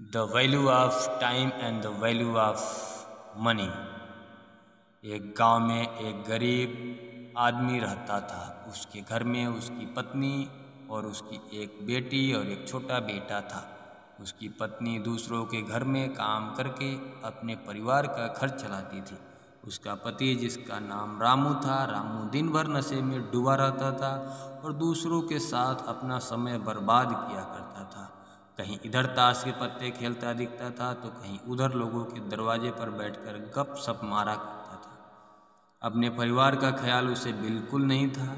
The value of time and the value of money. एक गांव में एक गरीब आदमी रहता था। उसके घर में उसकी पत्नी और उसकी एक बेटी और एक छोटा बेटा था। उसकी पत्नी दूसरों के घर में काम करके अपने परिवार का खर्च चलाती थी। उसका पति, जिसका नाम रामू था, रामू दिन भर नशे में डूबा रहता था और दूसरों के साथ अपना समय बर्बाद किया करता था। कहीं इधर ताश के पत्ते खेलता दिखता था तो कहीं उधर लोगों के दरवाजे पर बैठकर गपशप मारा करता था। अपने परिवार का ख्याल उसे बिल्कुल नहीं था।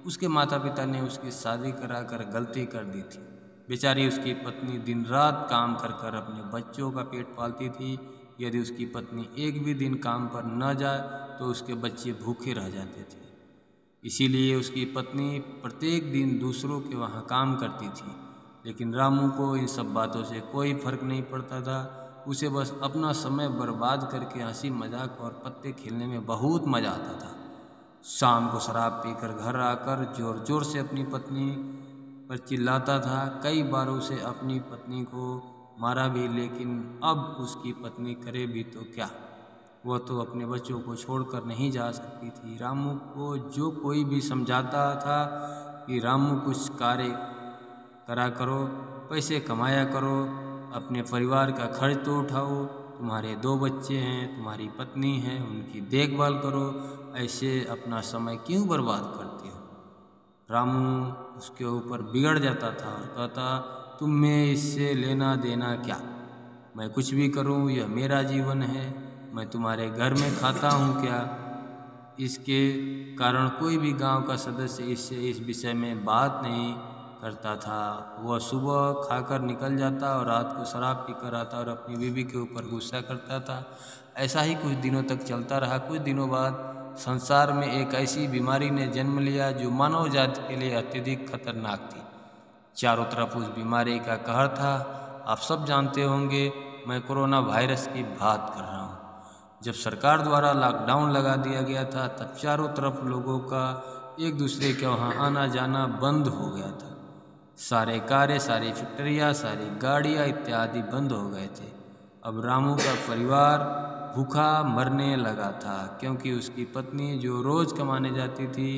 उसके माता पिता ने उसकी शादी कराकर गलती कर दी थी। बेचारी उसकी पत्नी दिन रात काम कर कर अपने बच्चों का पेट पालती थी। यदि उसकी पत्नी एक भी दिन काम पर न जाए तो उसके बच्चे भूखे रह जाते थे। इसीलिए उसकी पत्नी प्रत्येक दिन दूसरों के वहाँ काम करती थी। लेकिन रामू को इन सब बातों से कोई फर्क नहीं पड़ता था। उसे बस अपना समय बर्बाद करके हंसी मजाक और पत्ते खेलने में बहुत मज़ा आता था। शाम को शराब पीकर घर आकर जोर जोर से अपनी पत्नी पर चिल्लाता था। कई बार उसे अपनी पत्नी को मारा भी, लेकिन अब उसकी पत्नी करे भी तो क्या, वह तो अपने बच्चों को छोड़कर नहीं जा सकती थी। रामू को जो कोई भी समझाता था कि रामू कुछ कार्य करा करो, पैसे कमाया करो, अपने परिवार का खर्च तो उठाओ, तुम्हारे 2 बच्चे हैं, तुम्हारी पत्नी है, उनकी देखभाल करो, ऐसे अपना समय क्यों बर्बाद करते हो। रामू उसके ऊपर बिगड़ जाता था और कहता, तुम में इससे लेना देना क्या, मैं कुछ भी करूं, यह मेरा जीवन है, मैं तुम्हारे घर में खाता हूं क्या। इसके कारण कोई भी गांव का सदस्य इससे इस विषय में बात नहीं करता था। वह सुबह खाकर निकल जाता और रात को शराब पीकर आता और अपनी बीवी के ऊपर गुस्सा करता था। ऐसा ही कुछ दिनों तक चलता रहा। कुछ दिनों बाद संसार में एक ऐसी बीमारी ने जन्म लिया जो मानव जाति के लिए अत्यधिक खतरनाक थी। चारों तरफ उस बीमारी का कहर था। आप सब जानते होंगे, मैं कोरोना वायरस की बात कर रहा हूँ। जब सरकार द्वारा लॉकडाउन लगा दिया गया था तब चारों तरफ लोगों का एक दूसरे के वहाँ आना जाना बंद हो गया था। सारे कार्य, सारी फैक्ट्रियाँ, सारी गाड़ियाँ इत्यादि बंद हो गए थे। अब रामू का परिवार भूखा मरने लगा था, क्योंकि उसकी पत्नी जो रोज़ कमाने जाती थी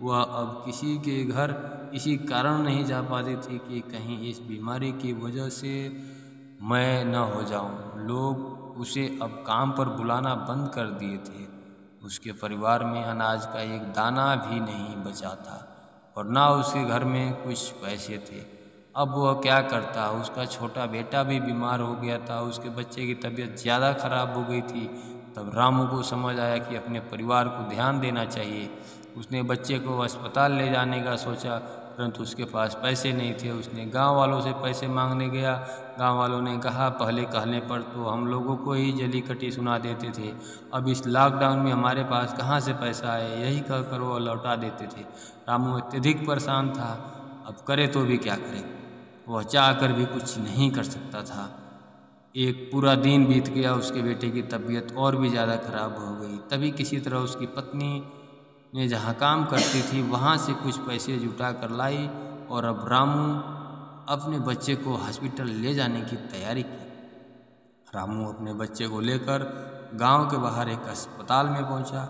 वह अब किसी के घर इसी कारण नहीं जा पाती थी कि कहीं इस बीमारी की वजह से मैं न हो जाऊं। लोग उसे अब काम पर बुलाना बंद कर दिए थे। उसके परिवार में अनाज का एक दाना भी नहीं बचा था और ना उसके घर में कुछ पैसे थे। अब वह क्या करता। उसका छोटा बेटा भी बीमार हो गया था। उसके बच्चे की तबीयत ज़्यादा खराब हो गई थी। तब रामू को समझ आया कि अपने परिवार को ध्यान देना चाहिए। उसने बच्चे को अस्पताल ले जाने का सोचा, परंतु उसके पास पैसे नहीं थे। उसने गांव वालों से पैसे मांगने गया। गांव वालों ने कहा, पहले कहने पर तो हम लोगों को ही जली कटी सुना देते थे, अब इस लॉकडाउन में हमारे पास कहाँ से पैसा आए, यही कहकर वो लौटा देते थे। रामू अत्यधिक परेशान था। अब करे तो भी क्या करे, वह चाह कर भी कुछ नहीं कर सकता था। एक पूरा दिन बीत गया। उसके बेटे की तबीयत और भी ज़्यादा खराब हो गई। तभी किसी तरह उसकी पत्नी ने जहाँ काम करती थी वहाँ से कुछ पैसे जुटा कर लाई और अब रामू अपने बच्चे को हॉस्पिटल ले जाने की तैयारी की। रामू अपने बच्चे को लेकर गांव के बाहर एक अस्पताल में पहुंचा।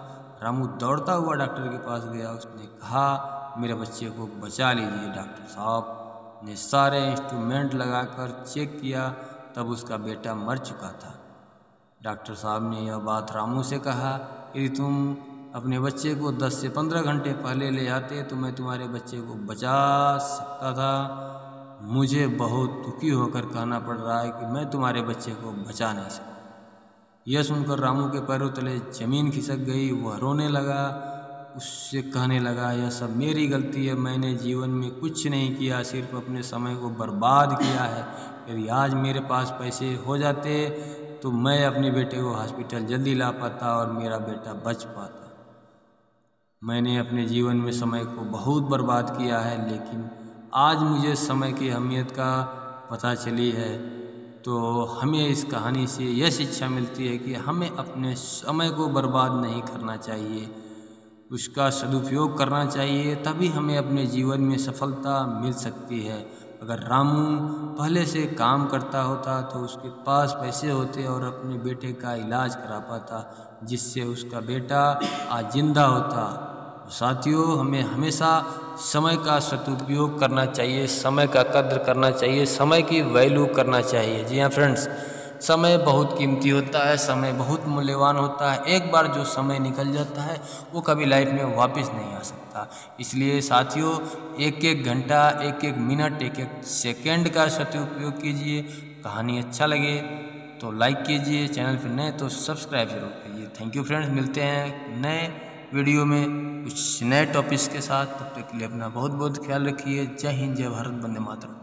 रामू दौड़ता हुआ डॉक्टर के पास गया। उसने कहा, मेरे बच्चे को बचा लीजिए। डॉक्टर साहब ने सारे इंस्ट्रूमेंट लगाकर चेक किया, तब उसका बेटा मर चुका था। डॉक्टर साहब ने यह बात रामू से कहा, यदि तुम अपने बच्चे को 10 से 15 घंटे पहले ले आते तो मैं तुम्हारे बच्चे को बचा सकता था। मुझे बहुत दुखी होकर कहना पड़ रहा है कि मैं तुम्हारे बच्चे को बचा नहीं सकता। यह सुनकर रामू के पैरों तले जमीन खिसक गई। वह रोने लगा। उससे कहने लगा, यह सब मेरी गलती है, मैंने जीवन में कुछ नहीं किया, सिर्फ अपने समय को बर्बाद किया है। यदि आज मेरे पास पैसे हो जाते तो मैं अपने बेटे को हॉस्पिटल जल्दी ला पाता और मेरा बेटा बच पाता। मैंने अपने जीवन में समय को बहुत बर्बाद किया है, लेकिन आज मुझे समय की अहमियत का पता चली है। तो हमें इस कहानी से यह शिक्षा मिलती है कि हमें अपने समय को बर्बाद नहीं करना चाहिए, उसका सदुपयोग करना चाहिए, तभी हमें अपने जीवन में सफलता मिल सकती है। अगर रामू पहले से काम करता होता तो उसके पास पैसे होते और अपने बेटे का इलाज करा पाता, जिससे उसका बेटा आज जिंदा होता। साथियों, हमें हमेशा समय का सदुपयोग करना चाहिए, समय का कद्र करना चाहिए, समय की वैल्यू करना चाहिए। जी हाँ फ्रेंड्स, समय बहुत कीमती होता है, समय बहुत मूल्यवान होता है। एक बार जो समय निकल जाता है वो कभी लाइफ में वापस नहीं आ सकता। इसलिए साथियों, एक एक घंटा, एक एक मिनट, एक एक सेकंड का सदुपयोग कीजिए। कहानी अच्छा लगे तो लाइक कीजिए, चैनल पर नए तो सब्सक्राइब जरूर कीजिए। थैंक यू फ्रेंड्स, मिलते हैं नए वीडियो में कुछ नए टॉपिक्स के साथ। तब तक के लिए अपना बहुत बहुत ख्याल रखिए। जय हिंद, जय भारत, वंदे मातरम।